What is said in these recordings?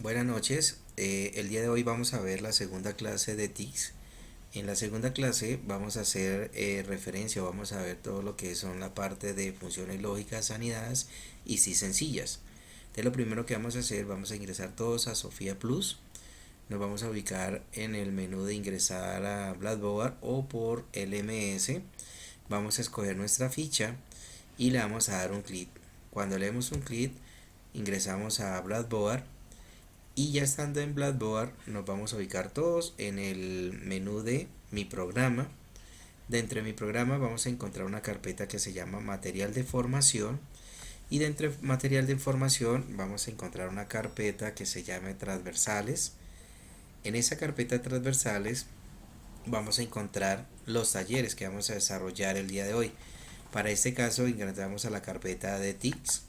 Buenas noches. El día de hoy vamos a ver la segunda clase de TICS. En la segunda clase vamos a hacer referencia, vamos a ver todo lo que son la parte de funciones lógicas anidadas y si sencillas. Entonces lo primero que vamos a hacer, vamos a ingresar todos a Sofía Plus. Nos vamos a ubicar en el menú de ingresar a Blackboard o por LMS. Vamos a escoger nuestra ficha y le vamos a dar un clic. Cuando le demos un clic, ingresamos a Blackboard. Y ya estando en Blackboard nos vamos a ubicar todos en el menú de mi programa. Dentro de mi programa vamos a encontrar una carpeta que se llama material de formación. Y dentro de material de información vamos a encontrar una carpeta que se llama transversales. En esa carpeta transversales vamos a encontrar los talleres que vamos a desarrollar el día de hoy. Para este caso ingresamos a la carpeta de TICS.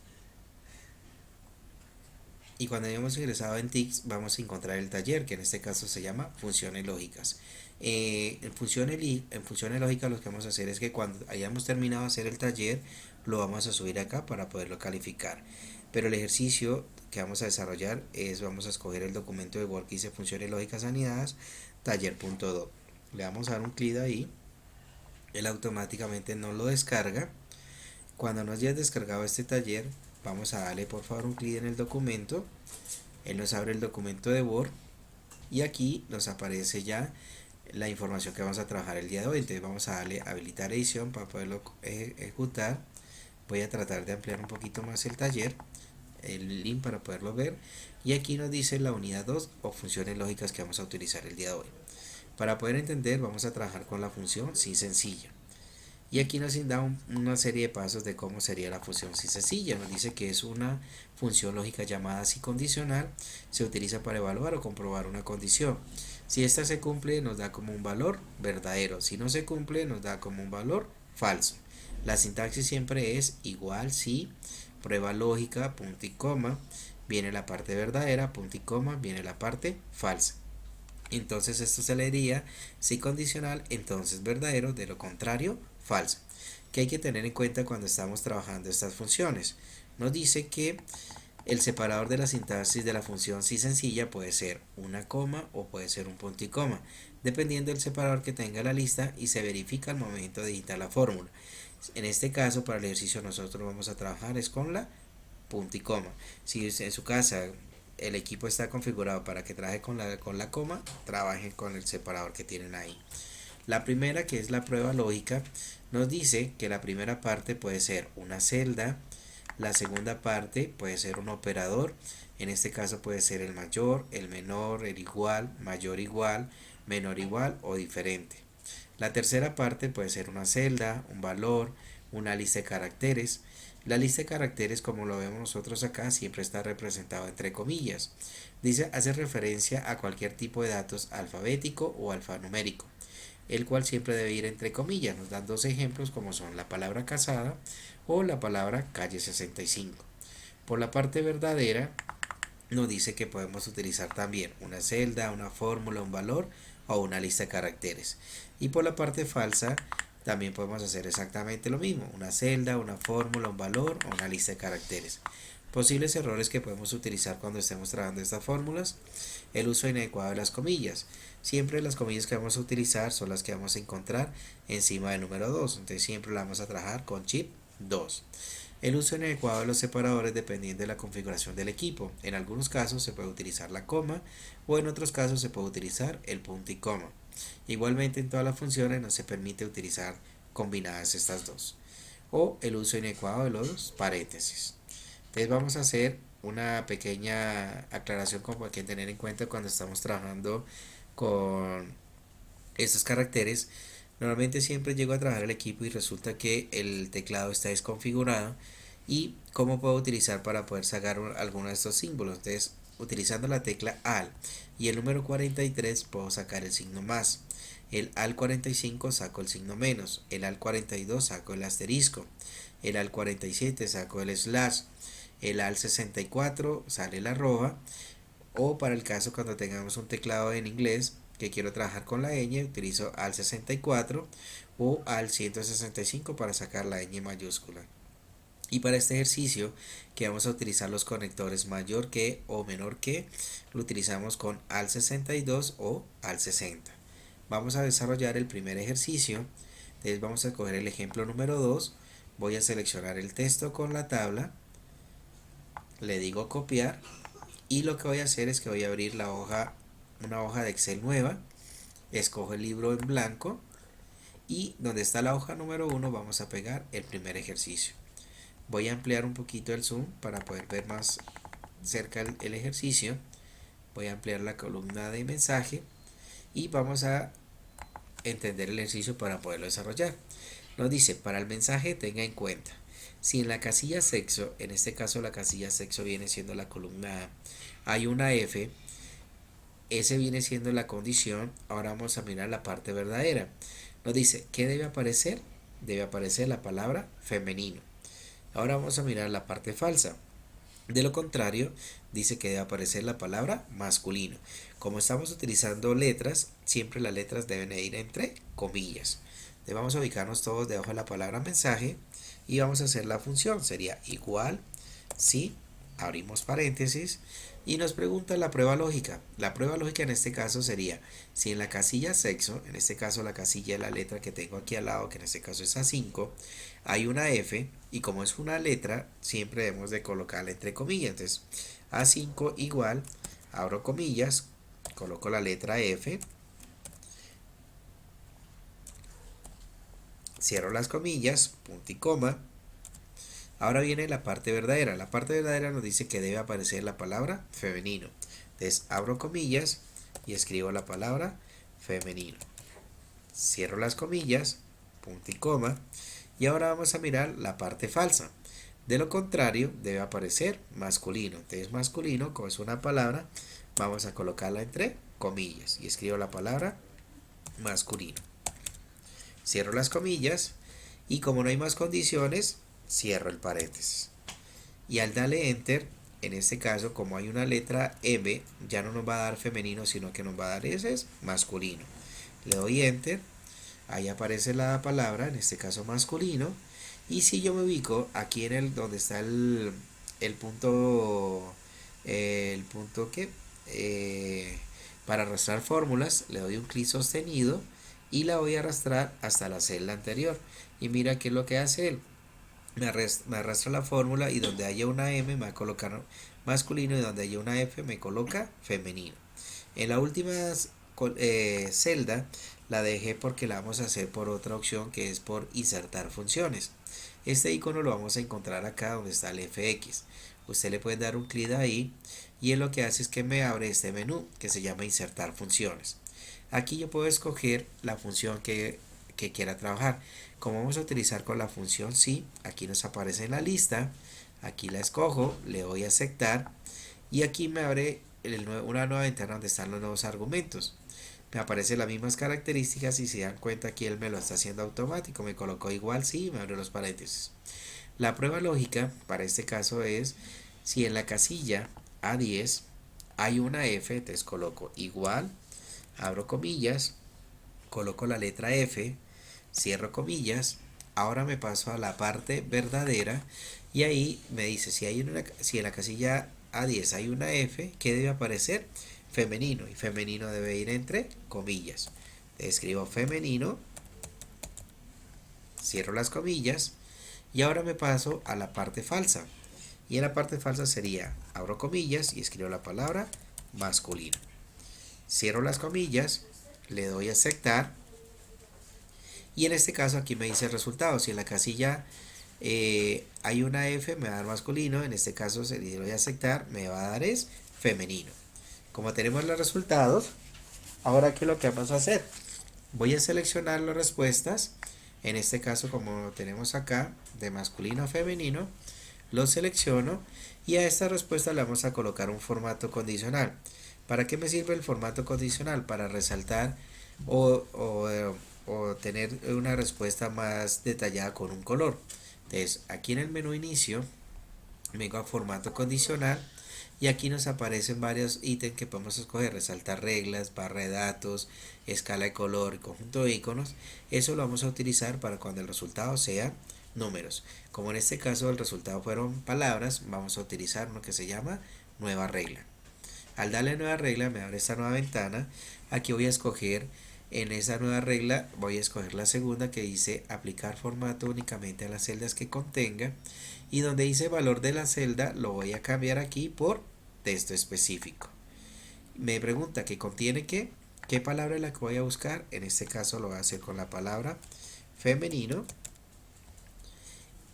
Y cuando hayamos ingresado en TICS vamos a encontrar el taller, que en este caso se llama funciones lógicas. En funciones lógicas lo que vamos a hacer es que cuando hayamos terminado de hacer el taller lo vamos a subir acá para poderlo calificar. Pero el ejercicio que vamos a desarrollar es, vamos a escoger el documento de Word que dice funciones lógicas anidadas, taller.do. Le vamos a dar un clic ahí, él automáticamente nos lo descarga. Cuando nos haya descargado este taller, vamos a darle por favor un clic en el documento. Él nos abre el documento de Word y aquí nos aparece ya la información que vamos a trabajar el día de hoy. Entonces vamos a darle habilitar edición para poderlo ejecutar. Voy a tratar de ampliar un poquito más el taller, el link para poderlo ver. Y aquí nos dice la unidad 2 o funciones lógicas que vamos a utilizar el día de hoy. Para poder entender vamos a trabajar con la función si sencilla. Y aquí nos da una serie de pasos de cómo sería la función si sencilla. Nos dice que es una función lógica llamada si condicional. Se utiliza para evaluar o comprobar una condición. Si esta se cumple nos da como un valor verdadero. Si no se cumple nos da como un valor falso. La sintaxis siempre es igual si, prueba lógica, punto y coma, viene la parte verdadera, punto y coma, viene la parte falsa. Entonces esto se leería si condicional, entonces verdadero, de lo contrario, falso. ¿Qué hay que tener en cuenta cuando estamos trabajando estas funciones? Nos dice que el separador de la sintaxis de la función si sencilla puede ser una coma o puede ser un punto y coma, dependiendo del separador que tenga la lista y se verifica al momento de digitar la fórmula. En este caso, para el ejercicio nosotros vamos a trabajar es con la punto y coma. Si en su casa el equipo está configurado para que trabaje con la coma, trabaje con el separador que tienen ahí. La primera, que es la prueba lógica, nos dice que la primera parte puede ser una celda, la segunda parte puede ser un operador, en este caso puede ser el mayor, el menor, el igual, mayor igual, menor igual o diferente. La tercera parte puede ser una celda, un valor, una lista de caracteres. La lista de caracteres, como lo vemos nosotros acá, siempre está representado entre comillas. Dice, hace referencia a cualquier tipo de datos alfabético o alfanumérico, el cual siempre debe ir entre comillas. Nos dan dos ejemplos como son la palabra casada o la palabra calle 65. Por la parte verdadera nos dice que podemos utilizar también una celda, una fórmula, un valor o una lista de caracteres. Y por la parte falsa también podemos hacer exactamente lo mismo, una celda, una fórmula, un valor o una lista de caracteres. Posibles errores que podemos utilizar cuando estemos trabajando estas fórmulas: el uso inadecuado de las comillas. Siempre las comillas que vamos a utilizar son las que vamos a encontrar encima del número 2, entonces siempre la vamos a trabajar con chip 2. El uso inadecuado de los separadores dependiendo de la configuración del equipo. En algunos casos se puede utilizar la coma o en otros casos se puede utilizar el punto y coma. Igualmente en todas las funciones no se permite utilizar combinadas estas dos. O el uso inadecuado de los paréntesis. Entonces vamos a hacer una pequeña aclaración como hay que tener en cuenta cuando estamos trabajando con estos caracteres. Normalmente siempre llego a trabajar el equipo y resulta que el teclado está desconfigurado. ¿Y cómo puedo utilizar para poder sacar alguno de estos símbolos? Entonces, utilizando la tecla AL y el número 43 puedo sacar el signo más. El AL 45 saco el signo menos. El AL 42 saco el asterisco. El AL 47 saco el slash. El AL 64 sale la arroba. O para el caso cuando tengamos un teclado en inglés que quiero trabajar con la ñ, utilizo AL 64 o AL 165 para sacar la ñ mayúscula. Y para este ejercicio que vamos a utilizar los conectores mayor que o menor que, lo utilizamos con al 62 o al 60. Vamos a desarrollar el primer ejercicio. Entonces vamos a coger el ejemplo número 2. Voy a seleccionar el texto con la tabla. Le digo copiar. Y lo que voy a hacer es que voy a abrir una hoja de Excel nueva. Escojo el libro en blanco. Y donde está la hoja número 1 vamos a pegar el primer ejercicio. Voy a ampliar un poquito el zoom para poder ver más cerca el ejercicio. Voy a ampliar la columna de mensaje y vamos a entender el ejercicio para poderlo desarrollar. Nos dice, para el mensaje tenga en cuenta, si en la casilla sexo, en este caso la casilla sexo viene siendo la columna A, hay una F, ese viene siendo la condición. Ahora vamos a mirar la parte verdadera. Nos dice, ¿qué debe aparecer? Debe aparecer la palabra femenino. Ahora vamos a mirar la parte falsa. De lo contrario, dice que debe aparecer la palabra masculino. Como estamos utilizando letras, siempre las letras deben ir entre comillas. Entonces vamos a ubicarnos todos debajo de la palabra mensaje y vamos a hacer la función. Sería igual si, abrimos paréntesis, y nos pregunta la prueba lógica. La prueba lógica en este caso sería, si en la casilla sexo, en este caso la casilla de la letra que tengo aquí al lado, que en este caso es A5, hay una F, y como es una letra, siempre debemos de colocarla entre comillas. Entonces, A5 igual, abro comillas, coloco la letra F, cierro las comillas, punto y coma. Ahora viene la parte verdadera. La parte verdadera nos dice que debe aparecer la palabra femenino. Entonces abro comillas y escribo la palabra femenino. Cierro las comillas, punto y coma. Y ahora vamos a mirar la parte falsa. De lo contrario, debe aparecer masculino. Entonces masculino, como es una palabra, vamos a colocarla entre comillas. Y escribo la palabra masculino. Cierro las comillas. Y como no hay más condiciones, cierro el paréntesis. Y al darle enter, en este caso como hay una letra M, ya no nos va a dar femenino, sino que nos va a dar ese es masculino. Le doy enter, ahí aparece la palabra, en este caso masculino. Y si yo me ubico aquí en el donde está el punto, que para arrastrar fórmulas, le doy un clic sostenido y la voy a arrastrar hasta la celda anterior. Y mira qué es lo que hace él. Me arrastra la fórmula y donde haya una M me va a colocar masculino y donde haya una F me coloca femenino. En la última celda la dejé porque la vamos a hacer por otra opción que es por insertar funciones. Este icono lo vamos a encontrar acá donde está el FX. Usted le puede dar un clic ahí y él lo que hace es que me abre este menú que se llama insertar funciones. Aquí yo puedo escoger la función que quiera trabajar. Como vamos a utilizar con la función sí, aquí nos aparece en la lista, aquí la escojo, le doy a aceptar y aquí me abre una nueva ventana donde están los nuevos argumentos. Me aparecen las mismas características y si dan cuenta aquí él me lo está haciendo automático, me colocó igual sí, me abre los paréntesis. La prueba lógica para este caso es si en la casilla A10 hay una F, entonces coloco igual, abro comillas, coloco la letra F, cierro comillas. Ahora me paso a la parte verdadera y ahí me dice si en la casilla A10 hay una F, ¿qué debe aparecer? Femenino, y femenino debe ir entre comillas. Escribo femenino, cierro las comillas y ahora me paso a la parte falsa. Y en la parte falsa sería, abro comillas y escribo la palabra masculino. Cierro las comillas, le doy a aceptar. Y en este caso aquí me dice el resultado. Si en la casilla hay una F, me va a dar masculino. En este caso, si le doy a aceptar, me va a dar es femenino. Como tenemos los resultados, ahora ¿qué es lo que vamos a hacer? Voy a seleccionar las respuestas. En este caso, como tenemos acá, de masculino a femenino, lo selecciono y a esta respuesta le vamos a colocar un formato condicional. ¿Para qué me sirve el formato condicional? Para resaltar o tener una respuesta más detallada con un color. Entonces, aquí en el menú inicio, vengo a formato condicional y aquí nos aparecen varios ítems que podemos escoger: resaltar reglas, barra de datos, escala de color, conjunto de iconos. Eso lo vamos a utilizar para cuando el resultado sea números. Como en este caso el resultado fueron palabras, vamos a utilizar uno que se llama nueva regla. Al darle nueva regla me abre esta nueva ventana. Aquí voy a escoger, en esa nueva regla voy a escoger la segunda que dice aplicar formato únicamente a las celdas que contenga, y donde dice valor de la celda lo voy a cambiar aquí por texto específico. Me pregunta que contiene qué palabra es la que voy a buscar. En este caso lo voy a hacer con la palabra femenino.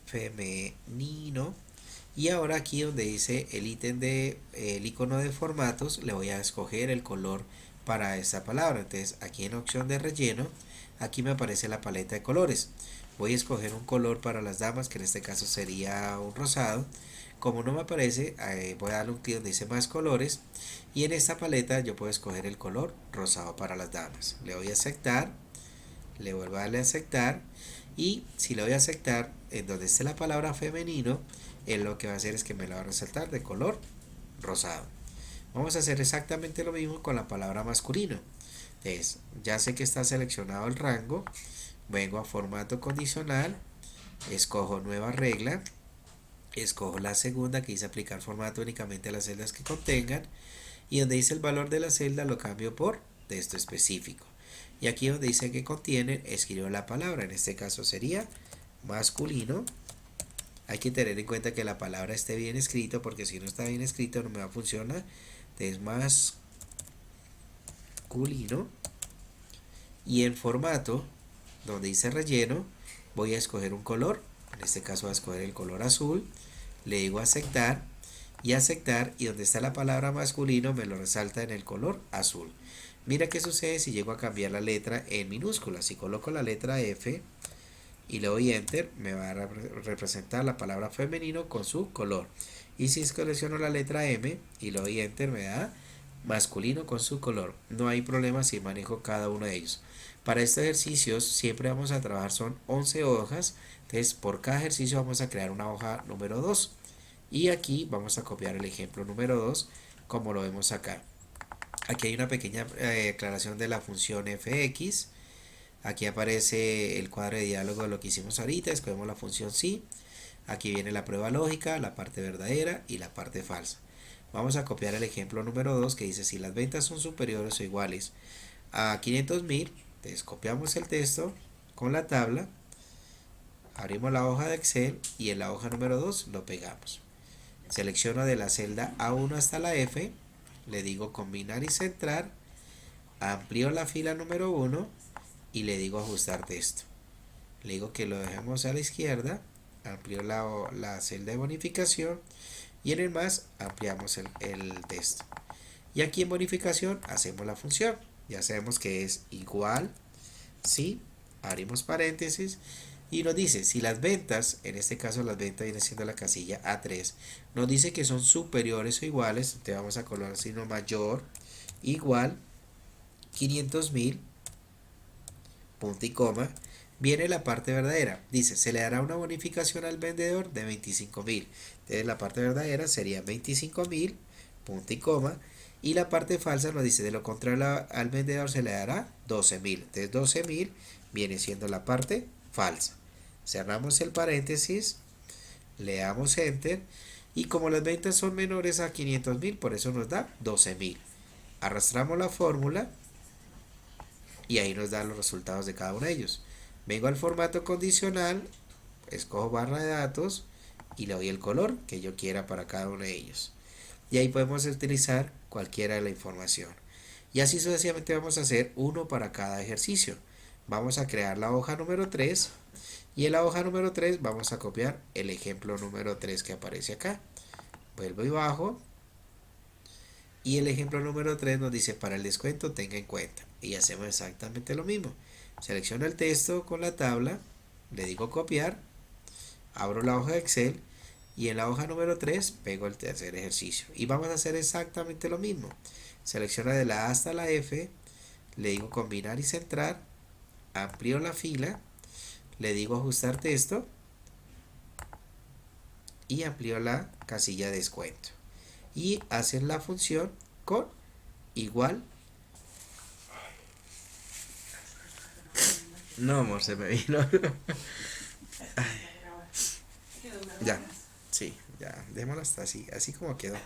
Femenino. Y ahora aquí donde dice el ítem de el icono de formatos, le voy a escoger el color para esta palabra. Entonces aquí en opción de relleno, aquí me aparece la paleta de colores. Voy a escoger un color para las damas, que en este caso sería un rosado. Como no me aparece, voy a darle un clic donde dice más colores, y en esta paleta yo puedo escoger el color rosado para las damas. Le voy a aceptar, le vuelvo a darle a aceptar, y si le voy a aceptar, en donde esté la palabra femenino, él lo que va a hacer es que me la va a resaltar de color rosado. Vamos a hacer exactamente lo mismo con la palabra masculino. Entonces, ya sé que está seleccionado el rango, vengo a formato condicional, escojo nueva regla, escojo la segunda que dice aplicar formato únicamente a las celdas que contengan, y donde dice el valor de la celda lo cambio por texto específico. Y aquí donde dice que contiene, escribo la palabra, en este caso sería masculino. Hay que tener en cuenta que la palabra esté bien escrito, porque si no está bien escrito no me va a funcionar. Entonces masculino, y en formato donde dice relleno voy a escoger un color, en este caso voy a escoger el color azul, le digo aceptar y aceptar, y donde está la palabra masculino me lo resalta en el color azul. Mira qué sucede si llego a cambiar la letra en minúscula. Si coloco la letra F y le doy enter, me va a representar la palabra femenino con su color. Y si selecciono la letra M y le doy enter, me da masculino con su color. No hay problema si manejo cada uno de ellos. Para estos ejercicios siempre vamos a trabajar, son 11 hojas. Entonces por cada ejercicio vamos a crear una hoja número 2. Y aquí vamos a copiar el ejemplo número 2 como lo vemos acá. Aquí hay una pequeña aclaración de la función fx. Aquí aparece el cuadro de diálogo de lo que hicimos ahorita. Escogemos la función sí. Aquí viene la prueba lógica, la parte verdadera y la parte falsa. Vamos a copiar el ejemplo número 2 que dice si las ventas son superiores o iguales a 500.000. Entonces copiamos el texto con la tabla, abrimos la hoja de Excel y en la hoja número 2 lo pegamos. Selecciono de la celda A1 hasta la F, le digo combinar y centrar, amplío la fila número 1 y le digo ajustar texto. Le digo que lo dejemos a la izquierda, amplío la celda de bonificación y en el más ampliamos el texto. Y aquí en bonificación hacemos la función. Ya sabemos que es igual, ¿sí? Abrimos paréntesis y nos dice si las ventas, en este caso las ventas viene siendo la casilla A3, nos dice que son superiores o iguales, entonces vamos a colocar signo mayor, igual, 500.000, punto y coma. Viene la parte verdadera, dice se le dará una bonificación al vendedor de 25.000. Entonces la parte verdadera sería 25.000, punto y coma. Y la parte falsa nos dice de lo contrario al vendedor se le dará 12.000. Entonces 12.000 viene siendo la parte falsa. Cerramos el paréntesis, le damos enter y como las ventas son menores a 500.000, por eso nos da 12.000. Arrastramos la fórmula y ahí nos da los resultados de cada uno de ellos. Vengo al formato condicional, escojo barra de datos y le doy el color que yo quiera para cada uno de ellos. Y ahí podemos utilizar cualquiera de la información. Y así sucesivamente vamos a hacer uno para cada ejercicio. Vamos a crear la hoja número 3 y en la hoja número 3 vamos a copiar el ejemplo número 3 que aparece acá. Vuelvo y bajo. Y el ejemplo número 3 nos dice para el descuento tenga en cuenta. Y hacemos exactamente lo mismo. Selecciono el texto con la tabla, le digo copiar, abro la hoja de Excel y en la hoja número 3 pego el tercer ejercicio. Y vamos a hacer exactamente lo mismo. Selecciono de la A hasta la F, le digo combinar y centrar, amplío la fila, le digo ajustar texto y amplío la casilla de descuento. Y hacen la función con igual. No, amor, se me vino. Ya, sí, ya, dejémoslo hasta así, así como quedó.